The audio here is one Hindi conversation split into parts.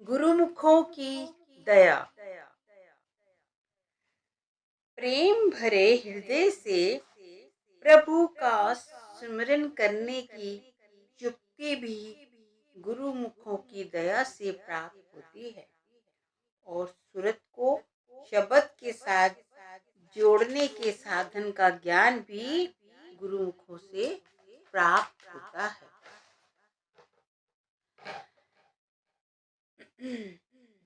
गुरुमुखों की दया। प्रेम भरे हृदय से प्रभु का स्मरण करने की युक्ति भी गुरुमुखों की दया से प्राप्त होती है और सूरत को शब्द के साथ जोड़ने के साधन का ज्ञान भी गुरुमुखों से प्राप्त होता है।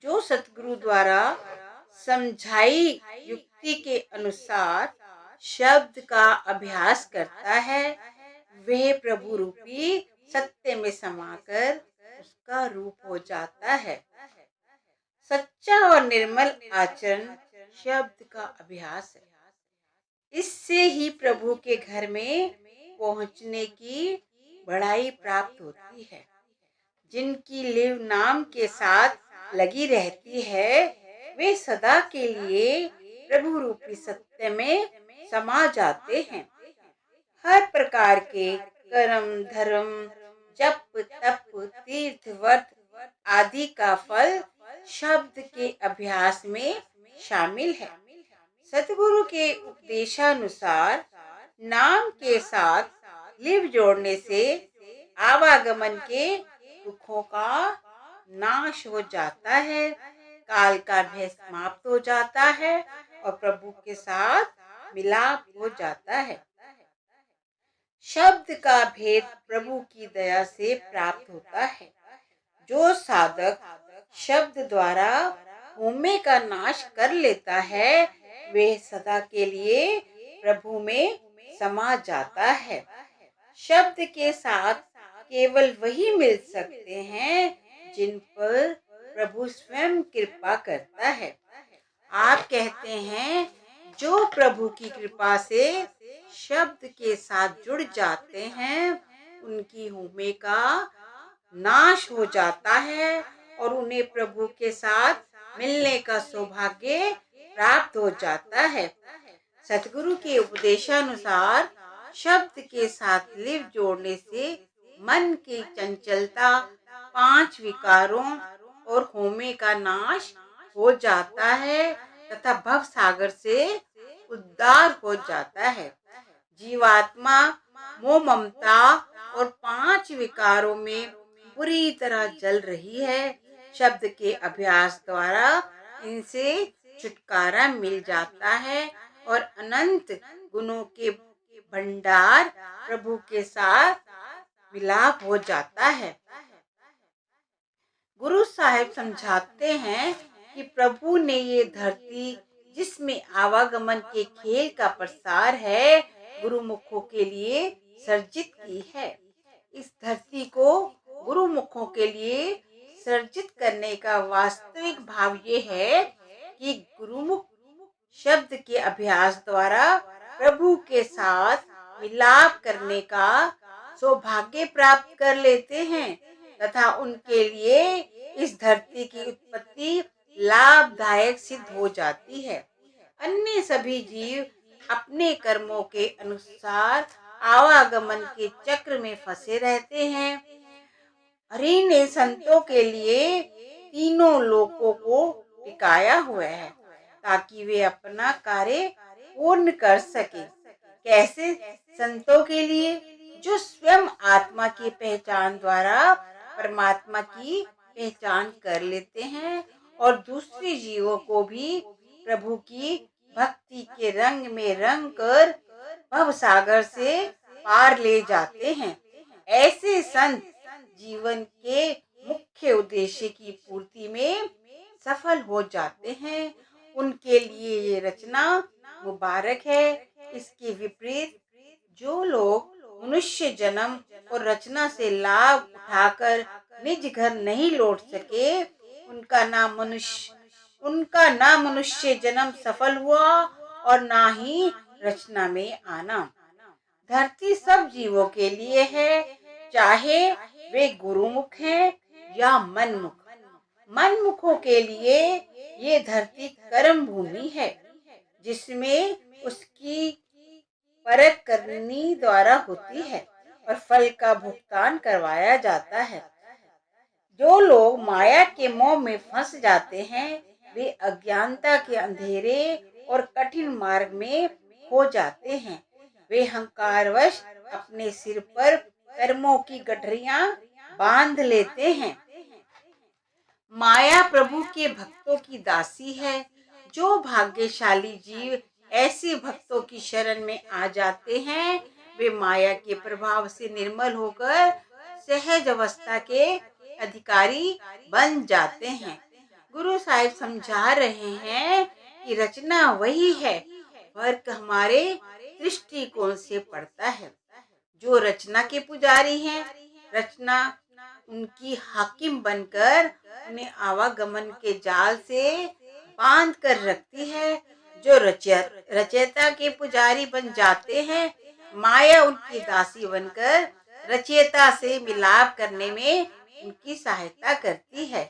जो सतगुरु द्वारा समझाई युक्ति के अनुसार शब्द का अभ्यास करता है, वह प्रभु रूपी सत्य में समाकर उसका रूप हो जाता है। सच्चा और निर्मल आचरण शब्द का अभ्यास है। इससे ही प्रभु के घर में पहुंचने की बढ़ाई प्राप्त होती है। जिनकी लिव नाम के साथ लगी रहती है, वे सदा के लिए प्रभु रूपी सत्य में समा जाते हैं। हर प्रकार के कर्म धर्म जप तप तीर्थ व्रत आदि का फल शब्द के अभ्यास में शामिल है। सतगुरु के उपदेशानुसार नाम के साथ लिव जोड़ने से आवागमन के दुखों का नाश हो जाता है, काल का भय समाप्त हो जाता है और प्रभु के साथ मिलाप हो जाता है। शब्द का भेद प्रभु की दया से प्राप्त होता है। जो साधक शब्द द्वारा होमे का नाश कर लेता है, वह सदा के लिए प्रभु में समा जाता है। शब्द के साथ केवल वही मिल सकते हैं जिन पर प्रभु स्वयं कृपा करता है। आप कहते हैं, जो प्रभु की कृपा से शब्द के साथ जुड़ जाते हैं, उनकी होमे का नाश हो जाता है और उन्हें प्रभु के साथ मिलने का सौभाग्य प्राप्त हो जाता है। सतगुरु के उपदेशानुसार शब्द के साथ लिव जोड़ने से मन की चंचलता, 5 विकारों और होमे का नाश हो जाता है तथा भव सागर से उद्धार हो जाता है। जीवात्मा मोह ममता और 5 विकारों में पूरी तरह जल रही है। शब्द के अभ्यास द्वारा इनसे छुटकारा मिल जाता है और अनंत गुणों के भंडार प्रभु के साथ मिलाप हो जाता है। गुरु साहिब समझाते हैं कि प्रभु ने ये धरती जिसमें आवागमन के खेल का प्रसार है, गुरुमुखों के लिए सर्जित की है। इस धरती को गुरुमुखों के लिए सर्जित करने का वास्तविक भाव ये है कि गुरुमुख शब्द के अभ्यास द्वारा प्रभु के साथ मिलाप करने का सौभाग्य प्राप्त कर लेते हैं तथा उनके लिए इस धरती की उत्पत्ति लाभदायक सिद्ध हो जाती है। अन्य सभी जीव अपने कर्मों के अनुसार आवागमन के चक्र में फंसे रहते हैं। हरि ने संतों के लिए तीनों लोकों को टिकाया हुआ है ताकि वे अपना कार्य पूर्ण कर सके। कैसे? संतों के लिए जो स्वयं आत्मा की पहचान द्वारा परमात्मा की पहचान कर लेते हैं और दूसरे जीवों को भी प्रभु की भक्ति के रंग में रंग कर भव सागर से पार ले जाते हैं। ऐसे संत जीवन के मुख्य उद्देश्य की पूर्ति में सफल हो जाते हैं। उनके लिए ये रचना मुबारक है। इसके विपरीत जो लोग मनुष्य जन्म और रचना से लाभ उठाकर निज घर नहीं लौट सके, उनका ना मनुष्य जन्म सफल हुआ और ना ही रचना में आना। धरती सब जीवों के लिए है, चाहे वे गुरुमुख हैं या मनमुख। मनमुखों के लिए ये धरती कर्म भूमि है, जिसमें उसकी परख करनी द्वारा होती है और फल का भुगतान करवाया जाता है। जो लोग माया के मोह में फंस जाते हैं वे अज्ञानता के अंधेरे और कठिन मार्ग में खो जाते हैं। वे अहंकारवश अपने सिर पर कर्मों की गठरियां बांध लेते हैं। माया प्रभु के भक्तों की दासी है। जो भाग्यशाली जीव ऐसे भक्तों की शरण में आ जाते हैं वे माया के प्रभाव से निर्मल होकर सहज अवस्था के अधिकारी बन जाते हैं। गुरु साहिब समझा रहे हैं कि रचना वही है, फर्क हमारे दृष्टिकोण से पड़ता है। जो रचना के पुजारी हैं, रचना उनकी हाकिम बनकर उन्हें आवागमन के जाल से बांध कर रखती है। जो रचयिता के पुजारी बन जाते हैं, माया उनकी दासी बनकर रचयिता से मिलाप करने में उनकी सहायता करती है।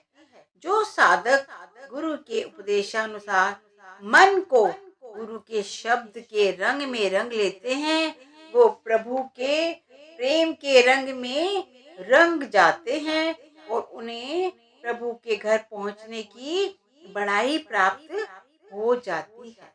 जो साधक गुरु के उपदेशानुसार मन को गुरु के शब्द के रंग में रंग लेते हैं वो प्रभु के प्रेम के रंग में रंग जाते हैं और उन्हें प्रभु के घर पहुंचने की बड़ाई प्राप्त हो जाती है।